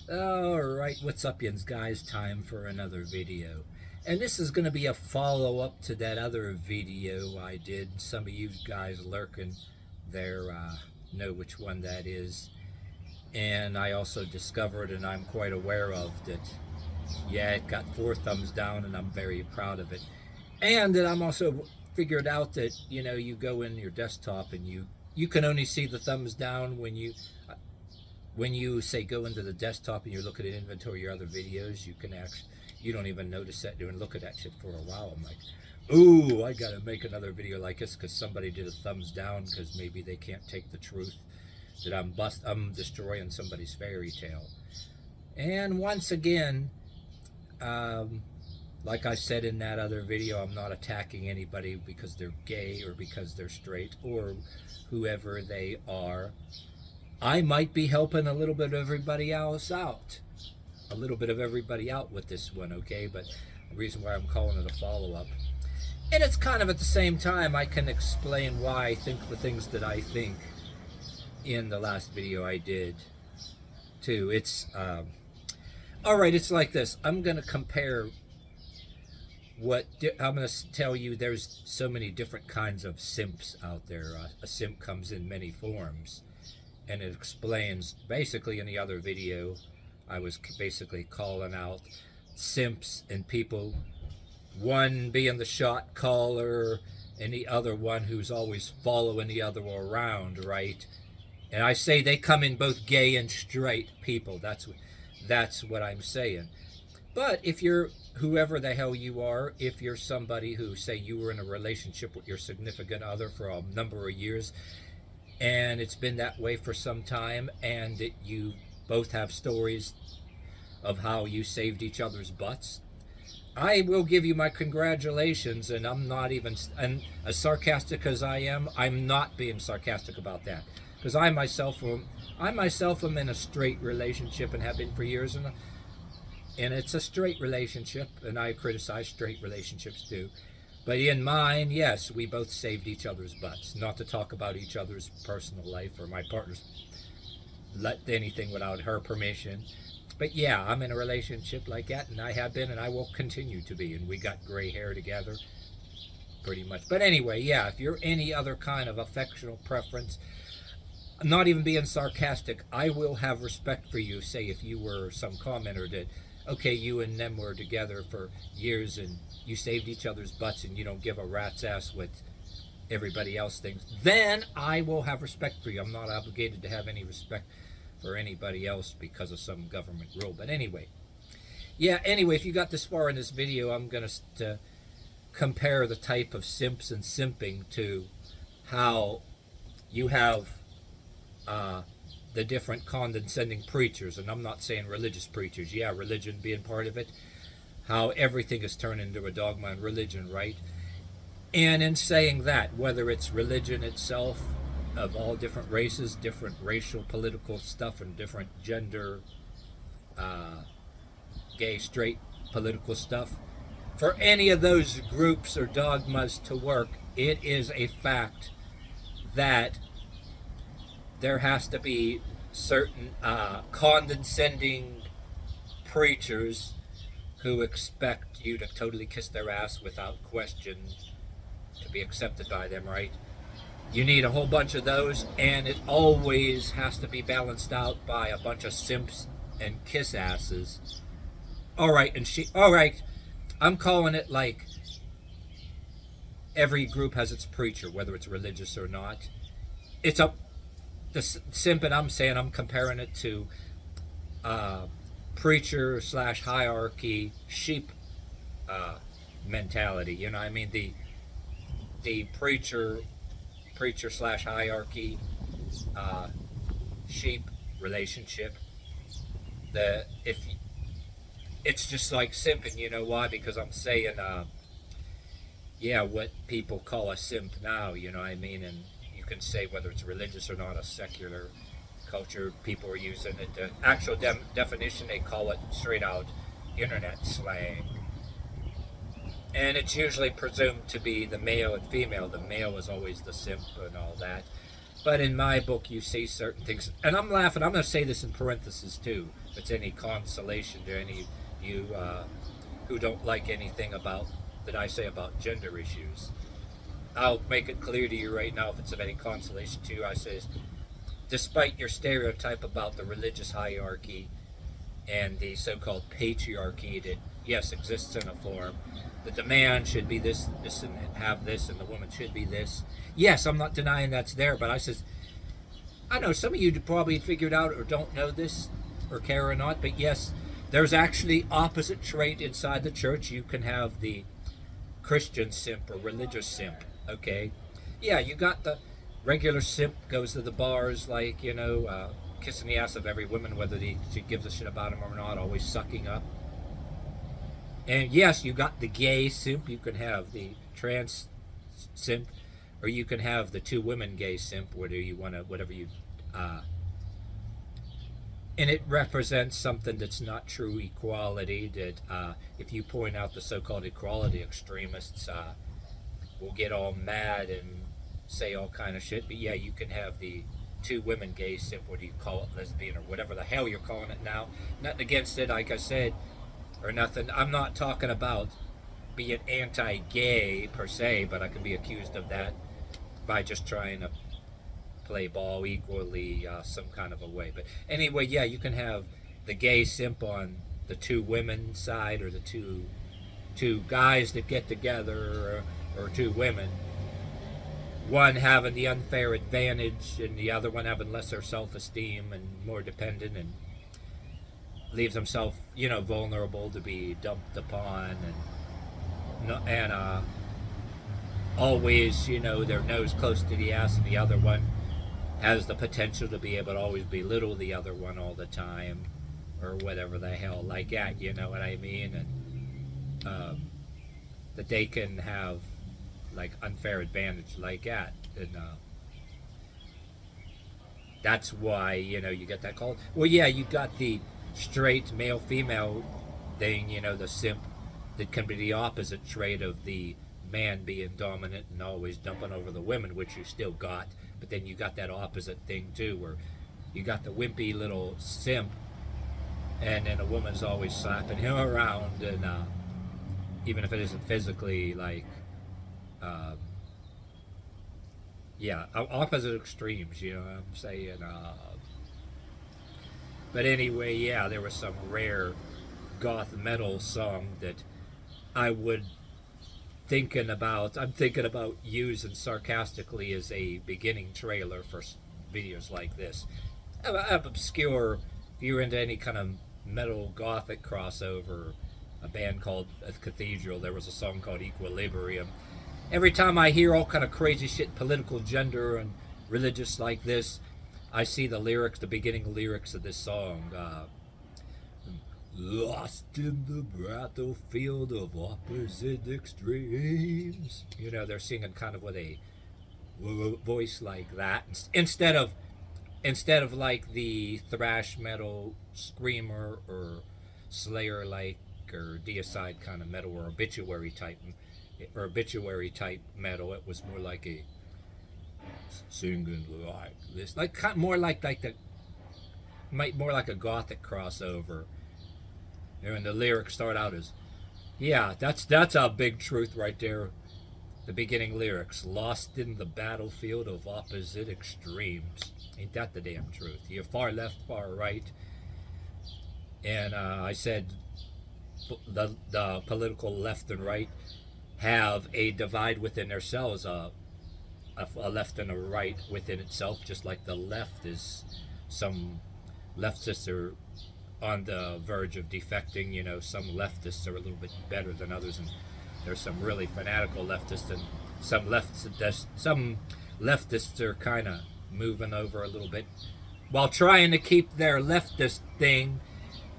Alright, what's up, yins guys? Time for another video. And this is going to be a follow-up to that other video I did. Some of you guys lurking there know which one that is. And I also discovered, and I'm quite aware of, that, yeah, it got 4 thumbs down, and I'm very proud of it. And that I'm also figured out that, you know, you go in your desktop and you can only see the thumbs down when you say go into the desktop and you look at an inventory of your other videos. You don't even notice that. You look at that shit for a while. I'm like, ooh, I gotta make another video like this because somebody did a thumbs down because maybe they can't take the truth that I'm destroying somebody's fairy tale. And once again, like I said in that other video, I'm not attacking anybody because they're gay or because they're straight or whoever they are. I might be helping a little bit of everybody else out. A little bit of everybody out with this one, okay? But the reason why I'm calling it a follow-up. And it's kind of at the same time I can explain why I think the things that I think in the last video I did too. It's, alright, it's like this. I'm going to compare I'm going to tell you there's so many different kinds of simps out there. A simp comes in many forms. And it explains, basically in the other video, I was basically calling out simps and people, one being the shot caller and the other one who's always following the other around, right? And I say they come in both gay and straight people. That's what I'm saying. But if you're whoever the hell you are, if you're somebody who, say you were in a relationship with your significant other for a number of years, and it's been that way for some time, and you both have stories of how you saved each other's butts, I will give you my congratulations. And I'm not even, and as sarcastic as I am, I'm not being sarcastic about that, because I myself am in a straight relationship and have been for years, and it's a straight relationship, and I criticize straight relationships too. But in mine, yes, we both saved each other's butts. Not to talk about each other's personal life or my partner's anything without her permission. But yeah, I'm in a relationship like that, and I have been, and I will continue to be. And we got gray hair together, pretty much. But anyway, yeah, if you're any other kind of affectional preference, I'm not even being sarcastic, I will have respect for you. Say if you were some commenter that, okay, you and them were together for years and you saved each other's butts and you don't give a rat's ass what everybody else thinks, then I will have respect for you. I'm not obligated to have any respect for anybody else because of some government rule. But anyway, yeah, anyway, if you got this far in this video, I'm going to compare the type of simps and simping to how you have the different condescending preachers. And I'm not saying religious preachers. Yeah, religion being part of it. How everything is turned into a dogma and religion, right? And in saying that, whether it's religion itself, of all different races, different racial, political stuff, and different gender, gay, straight, political stuff, for any of those groups or dogmas to work, it is a fact that there has to be certain condescending preachers who expect you to totally kiss their ass without question to be accepted by them, right? You need a whole bunch of those, and it always has to be balanced out by a bunch of simps and kiss asses. Alright, I'm calling it like every group has its preacher, whether it's religious or not. It's a the simp, and I'm saying I'm comparing it to uh, preacher slash hierarchy sheep uh, mentality. You know, I mean the preacher slash hierarchy uh, sheep relationship. The if It's just like simping. You know why? Because I'm saying yeah, what people call a simp now, you know what I mean? And you can say whether it's religious or not, a secular culture, people are using it. The actual definition, they call it straight out internet slang. And it's usually presumed to be the male and female. The male is always the simp and all that. But in my book, you see certain things. And I'm laughing. I'm going to say this in parentheses too. If it's any consolation to any of you who don't like anything about that I say about gender issues. I'll make it clear to you right now, if it's of any consolation to you. I say, despite your stereotype about the religious hierarchy and the so-called patriarchy that, yes, exists in a form, that the man should be this and have this, and the woman should be this. Yes, I'm not denying that's there, but I says, I know some of you probably figured out or don't know this or care or not, but yes, there's actually opposite trait inside the church. You can have the Christian simp or religious simp, okay? Yeah, you got the regular simp, goes to the bars, like, you know, kissing the ass of every woman, whether she gives a shit about him or not, always sucking up. And yes, you got the gay simp. You can have the trans simp, or you can have the two women gay simp, whether you want to, whatever you, and it represents something that's not true equality. That if you point out the so-called equality extremists, will get all mad and say all kind of shit. But yeah, you can have the two women gay simp, what do you call it, lesbian, or whatever the hell you're calling it now. Nothing against it, like I said, or nothing. I'm not talking about being anti-gay per se, but I can be accused of that by just trying to play ball equally some kind of a way. But anyway, yeah, you can have the gay simp on the two women side, or the two guys that get together, or two women, one having the unfair advantage and the other one having lesser self-esteem and more dependent, and leaves himself, you know, vulnerable to be dumped upon, and always, you know, their nose close to the ass, and the other one has the potential to be able to always belittle the other one all the time, or whatever the hell, like that, you know what I mean? And that they can have like unfair advantage like that, and that's why, you know, you get that call. Well, yeah, you got the straight male female thing, you know, the simp, that can be the opposite trait of the man being dominant and always dumping over the women, which you still got. But then you got that opposite thing too, where you got the wimpy little simp, and then a woman's always slapping him around, and even if it isn't physically, like, yeah, opposite extremes, you know what I'm saying? But anyway, yeah, there was some rare goth metal song that I'm thinking about using sarcastically as a beginning trailer for videos like this. Obscure, if you're into any kind of metal gothic crossover, a band called Cathedral, there was a song called Equilibrium. Every time I hear all kind of crazy shit, political, gender, and religious like this, I see the lyrics, the beginning lyrics of this song. Lost in the battlefield of opposite extremes. You know, they're singing kind of with a voice like that, instead of like the thrash metal screamer or Slayer like, or deicide kind of metal, or obituary type metal. It was more like a singing like this, like more like more like a gothic crossover. And the lyrics start out as, yeah, that's a big truth right there. The beginning lyrics: lost in the battlefield of opposite extremes. Ain't that the damn truth? You're far left, far right. And I said, the political left and right have a divide within themselves, a left and a right within itself, just like the left is, some leftists are on the verge of defecting. You know, some leftists are a little bit better than others, and there's some really fanatical leftists, and some leftists are kind of moving over a little bit while trying to keep their leftist thing.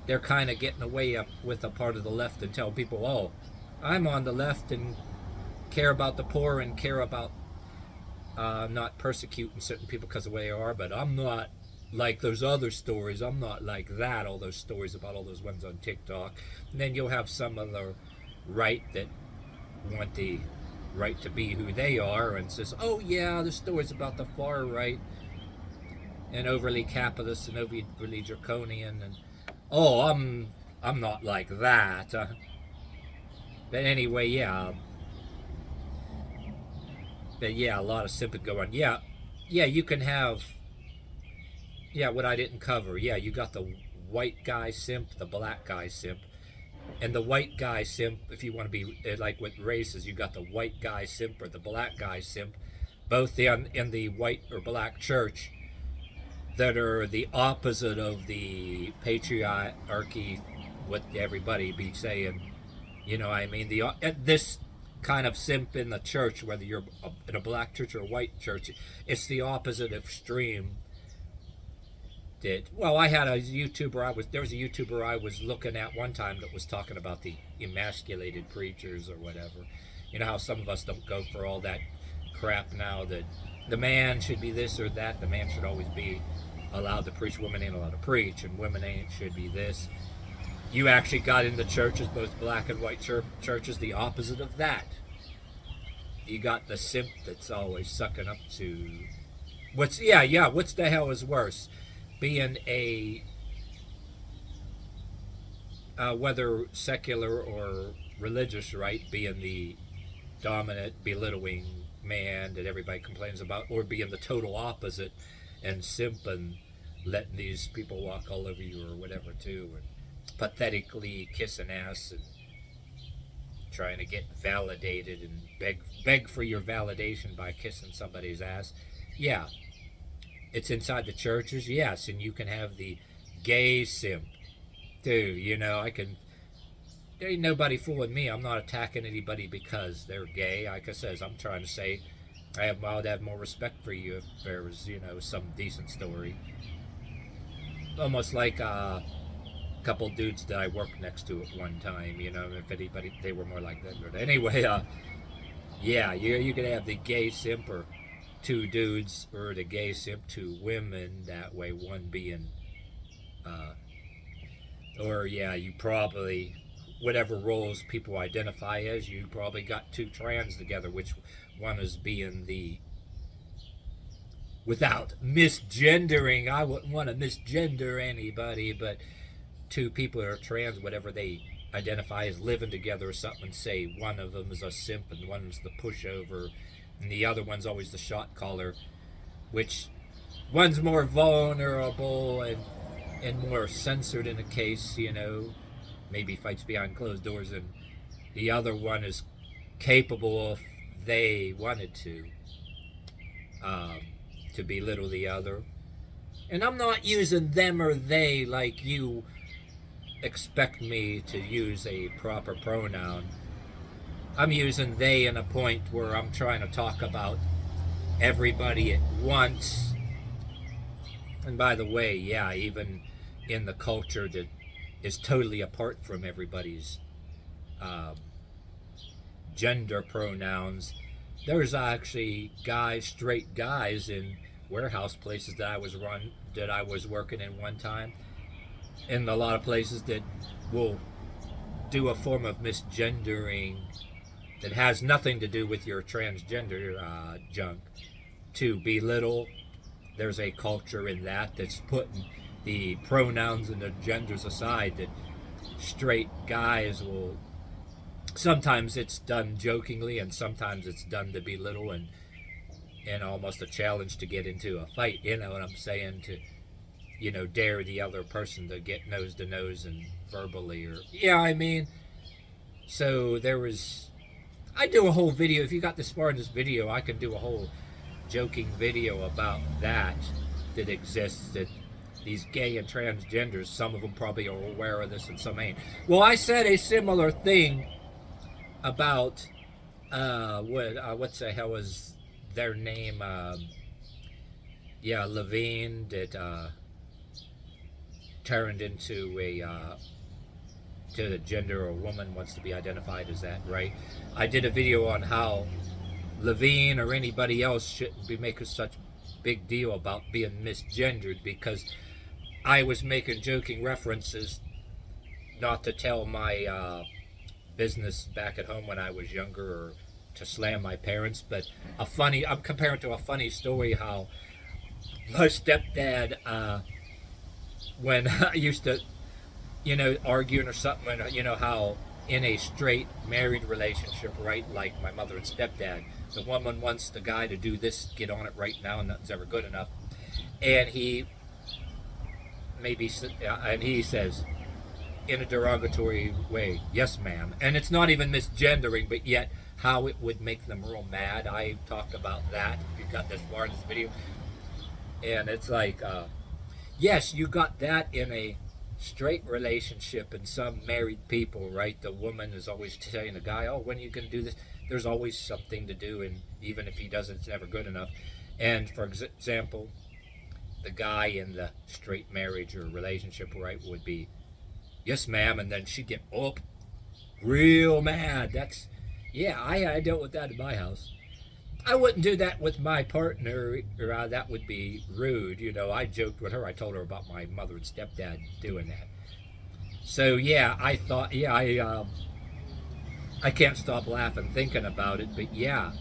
They're kind of getting away up with a part of the left and tell people, oh, I'm on the left and care about the poor and care about not persecuting certain people because of the way they are, but I'm not like those other stories. I'm not like that, all those stories about all those ones on TikTok. And then you'll have some of the right that want the right to be who they are and says, oh yeah, the stories about the far right and overly capitalist and overly draconian, and oh, I'm not like that. But anyway, yeah. But yeah, a lot of simping go on. Yeah, you can have, what I didn't cover. Yeah, you got the white guy simp, the black guy simp. And the white guy simp, if you want to be like with races, you got the white guy simp or the black guy simp, both in the white or black church, that are the opposite of the patriarchy, what everybody be saying. You know what I mean? This kind of simp in the church, whether you're in a black church or a white church, it's the opposite extreme. Well, I had a YouTuber, there was a YouTuber I was looking at one time that was talking about the emasculated preachers or whatever. You know how some of us don't go for all that crap now, that the man should be this or that, the man should always be allowed to preach, women ain't allowed to preach, and women should be this. You actually got into churches, both black and white churches, the opposite of that. You got the simp that's always sucking up to what's the hell is worse, being a whether secular or religious right, being the dominant belittling man that everybody complains about, or being the total opposite and simping, letting these people walk all over you or whatever too, and pathetically kissing ass and trying to get validated and beg for your validation by kissing somebody's ass. Yeah, it's inside the churches, yes, and you can have the gay simp too. You know, there ain't nobody fooling me. I'm not attacking anybody because they're gay. Like I says, I'm trying to say I would have more respect for you if there was, some decent story. Almost like a couple dudes that I worked next to at one time, if anybody, they were more like that. But anyway, you could have the gay simp, or two dudes, or the gay simp, two women, that way one being, you probably, whatever roles people identify as, you probably got two trans together, which one is being the, without misgendering, I wouldn't want to misgender anybody, but two people that are trans, whatever they identify as, living together or something, say one of them is a simp and one's the pushover and the other one's always the shot caller, which one's more vulnerable and more censored in a case, maybe fights behind closed doors, and the other one is capable if they wanted to belittle the other. And I'm not using them or they like you expect me to use a proper pronoun. I'm using they in a point where I'm trying to talk about everybody at once. And by the way, even in the culture that is totally apart from everybody's gender pronouns, there's actually straight guys in warehouse places that I was working in one time, in a lot of places, that will do a form of misgendering that has nothing to do with your transgender junk to belittle. There's a culture in that's putting the pronouns and the genders aside, that straight guys will, sometimes it's done jokingly and sometimes it's done to belittle and almost a challenge to get into a fight, you know what I'm saying, you know, dare the other person to get nose to nose and verbally, or yeah, I mean, so there was. I do a whole video. If you got this far in this video, I could do a whole joking video about that exists. That these gay and transgenders, some of them probably are aware of this and some ain't. Well, I said a similar thing about what's the hell was their name? Yeah, Levine that turned into a to the gender, or woman wants to be identified as that, right? I did a video on how Levine or anybody else shouldn't be making such big deal about being misgendered, because I was making joking references, not to tell my business back at home when I was younger, or to slam my parents, but I'm comparing to a funny story how my stepdad, when I used to, you know, arguing or something, you know, how in a straight married relationship, right, like my mother and stepdad, the woman wants the guy to do this, get on it right now, and nothing's ever good enough. And he says, in a derogatory way, yes ma'am. And it's not even misgendering, but yet how it would make them real mad. I talked about that, if you got this far in this video. And it's like, yes, you got that in a straight relationship, and some married people, right? The woman is always telling the guy, oh, when are you going to do this? There's always something to do, and even if he doesn't, it's never good enough. And for example, the guy in the straight marriage or relationship, right, would be, yes ma'am, and then she'd get real mad. That's, yeah, I dealt with that in my house. I wouldn't do that with my partner, or that would be rude. You know, I joked with her. I told her about my mother and stepdad doing that. So yeah, I thought, yeah, I can't stop laughing thinking about it. But yeah,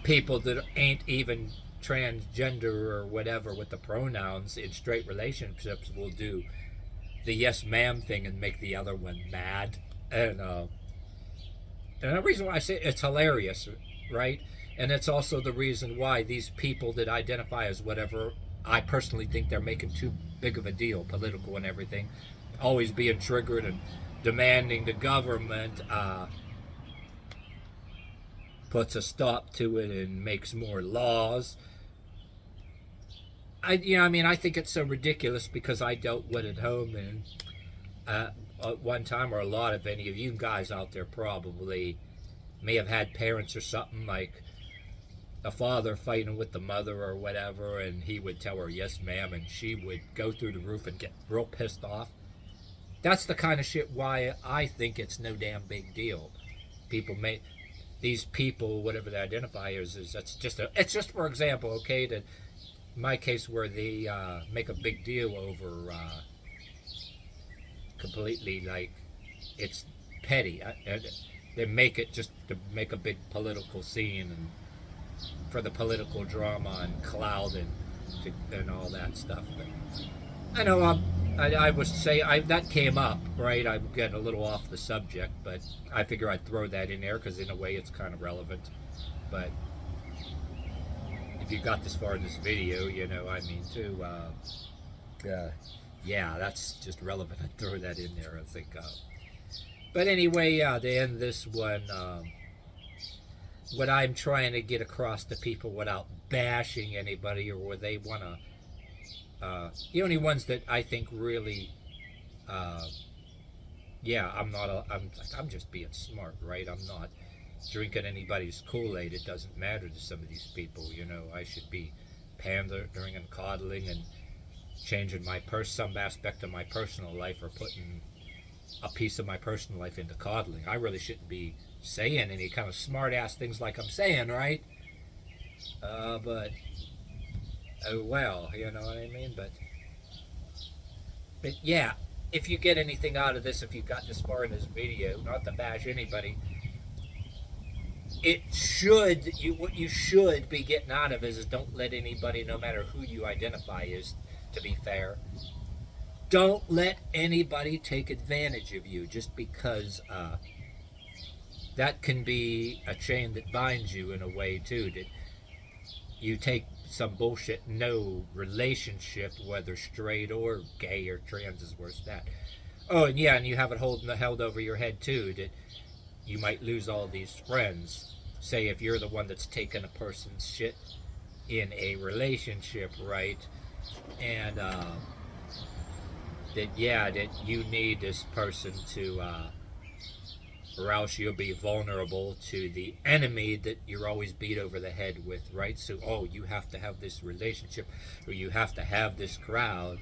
people that ain't even transgender or whatever with the pronouns in straight relationships will do the yes ma'am thing and make the other one mad. And the reason why I say it's hilarious, right? And it's also the reason why these people that identify as whatever, I personally think they're making too big of a deal, political and everything, always being triggered and demanding the government puts a stop to it and makes more laws. I think it's so ridiculous, because I dealt with it at home, and at one time, or a lot of any of you guys out there probably may have had parents or something, like a father fighting with the mother or whatever, and he would tell her yes ma'am, and she would go through the roof and get real pissed off. That's the kind of shit why I think it's no damn big deal. These people, whatever they identify as, it's just for example, okay, that in my case where they make a big deal over completely, like, it's petty. They make it just to make a big political scene, and for the political drama and cloud and all that stuff. But I know I was saying that came up, right? I'm getting a little off the subject, but I figure I'd throw that in there because in a way it's kind of relevant. But if you got this far in this video, you know, I mean, too, yeah, that's just relevant. I'd throw that in there, I think. But anyway, to end this one, what I'm trying to get across to people without bashing anybody, or where they want to, the only ones that I think really, yeah, I'm just being smart, right? I'm not drinking anybody's Kool-Aid. It doesn't matter to some of these people, you know. I should be pandering and coddling and changing some aspect of my personal life, or putting a piece of my personal life into coddling. I really shouldn't be saying any kind of smart-ass things like I'm saying, right? But oh well, you know what I mean? But yeah, if you get anything out of this, if you got this far in this video, not to bash anybody, what you should be getting out of it is don't let anybody, no matter who you identify as, to be fair, don't let anybody take advantage of you, just because that can be a chain that binds you in a way too, that you take some bullshit, no relationship, whether straight or gay or trans is worse than that. Oh, and yeah, and you have it held over your head too, that you might lose all these friends. Say if you're the one that's taking a person's shit in a relationship, right? And that you need this person to, or else you'll be vulnerable to the enemy that you're always beat over the head with, right? So, oh, you have to have this relationship, or you have to have this crowd.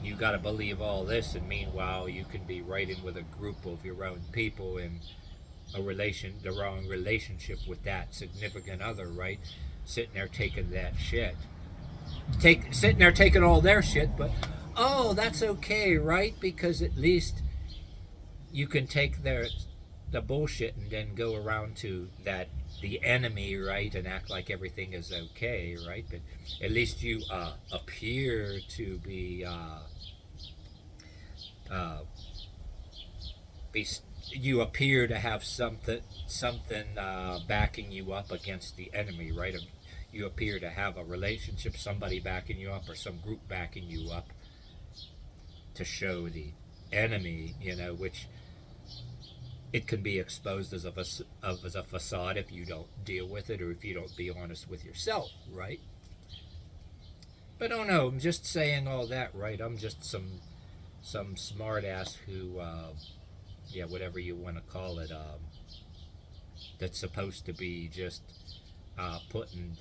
You got to believe all this, and meanwhile, you can be right in with a group of your own people in the wrong relationship with that significant other, right? Sitting there taking that shit, sitting there taking all their shit, but oh, that's okay, right? Because at least you can take the bullshit and then go around to the enemy, right, and act like everything is okay, right? But at least you appear to be you appear to have something backing you up against the enemy, right? You appear to have a relationship, somebody backing you up, or some group backing you up to show the enemy, which it can be exposed as a facade if you don't deal with it, or if you don't be honest with yourself, right? But oh no, I'm just saying all that, right? I'm just some smart ass who, whatever you want to call it, that's supposed to be just putting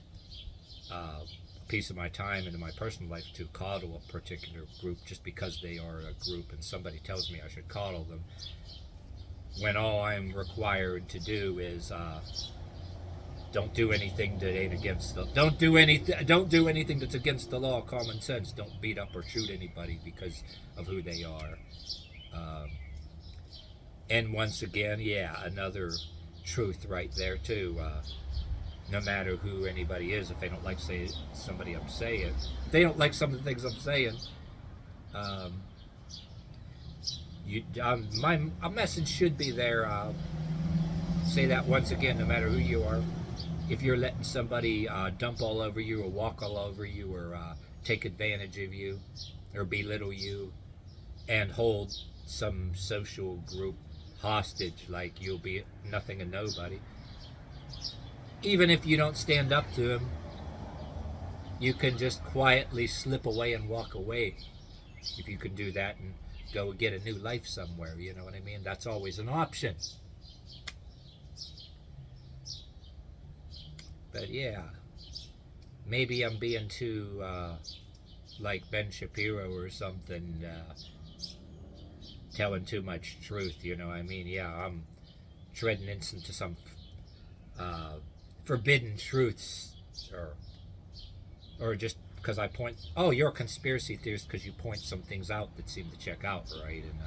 a piece of my time into my personal life to coddle a particular group just because they are a group, and somebody tells me I should coddle them, when all I'm required to do is don't do anything that ain't against the don't do anything that's against the law. Common sense. Don't beat up or shoot anybody because of who they are. And once again, another truth right there too. No matter who anybody is, if they don't like somebody I'm saying, if they don't like some of the things I'm saying, a message should be there. Say that once again, no matter who you are. If you're letting somebody dump all over you, or walk all over you, or take advantage of you, or belittle you, and hold some social group hostage, like you'll be nothing and nobody, even if you don't stand up to them, you can just quietly slip away and walk away. If you can do that and go get a new life somewhere, you know what I mean? That's always an option. But yeah, maybe I'm being too like Ben Shapiro or something, telling too much truth, you know what I mean? Yeah, I'm treading into some forbidden truths, or just because I point, oh, you're a conspiracy theorist because you point some things out that seem to check out, right? And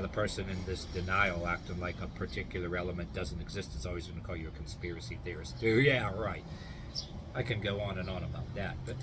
the person in this denial acting like a particular element doesn't exist is always going to call you a conspiracy theorist. Yeah, right. I can go on and on about that, but